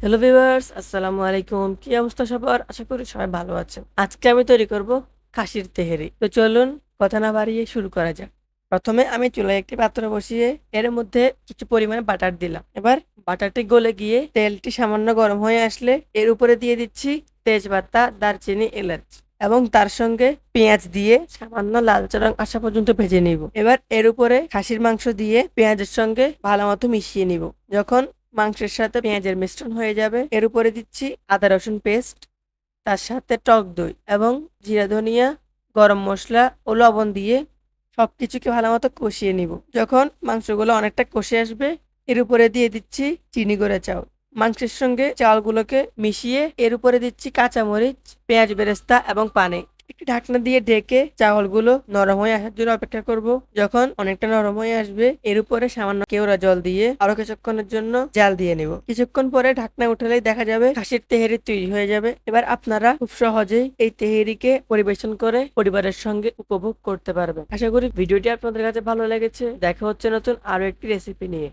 Hello viewers, আসসালামু আলাইকুম। কি অবস্থা সবার? আশা করি সবাই ভালো আছেন। আজকে আমি তৈরি করব খাসির তেহেরি। তো চলুন কথা না বাড়িয়ে শুরু করা যাক। প্রথমে আমি চুলায় একটি পাত্র বসিয়ে এর মধ্যে কিছু পরিমাণে বাটার দিলাম। এবার বাটারটি গলে গিয়ে তেলটি সামান্য গরম হয়ে আসলে এর উপরে দিয়ে দিচ্ছি তেজপাতা, দারচিনি, এলাচ এবং তার সঙ্গে পেঁয়াজ দিয়ে সামান্য লালচে রং আসা পর্যন্ত ভেজে নিব। এবার এর উপরে খাসির মাংস দিয়ে পেঁয়াজের সঙ্গে ভালো মতো মিশিয়ে নিব। যখন মাংসের সাথে পেঁয়াজের মিশ্রণ হয়ে যাবে এর উপরে দিচ্ছি আদা রসুন পেস্ট, তার সাথে টক দই এবং জিরা ধনিয়া, গরম মশলা ও লবণ দিয়ে সবকিছুকে ভালো মতো কষিয়ে নিব। যখন মাংসগুলো অনেকটা কষে আসবে এর উপরে দিয়ে দিচ্ছি চিনি গুঁড়া চাউল। মাংসের সঙ্গে চাউলগুলোকে মিশিয়ে এর উপরে দিচ্ছি কাঁচামরিচ, পেঁয়াজ বেরেস্তা এবং পানি। একটি ঢাকনা দিয়ে ঢেকে চাউলগুলো নরম হয়ে আসার জন্য অপেক্ষা করব। যখন অনেকটা নরম হয়ে আসবে এর উপরে সামান্য কেওড়া জল দিয়ে আরো কিছুক্ষণের জন্য জাল দিয়ে নেব। কিছুক্ষণ পরে ঢাকনা উঠালেই দেখা যাবে খাসির তেহেরি তৈরি হয়ে যাবে। এবার আপনারা খুব সহজেই এই তেহেরিকে পরিবেশন করে পরিবারের সঙ্গে উপভোগ করতে পারবেন। আশা করি ভিডিওটি আপনাদের কাছে ভালো লেগেছে। দেখা হচ্ছে নতুন আরো একটি রেসিপি নিয়ে।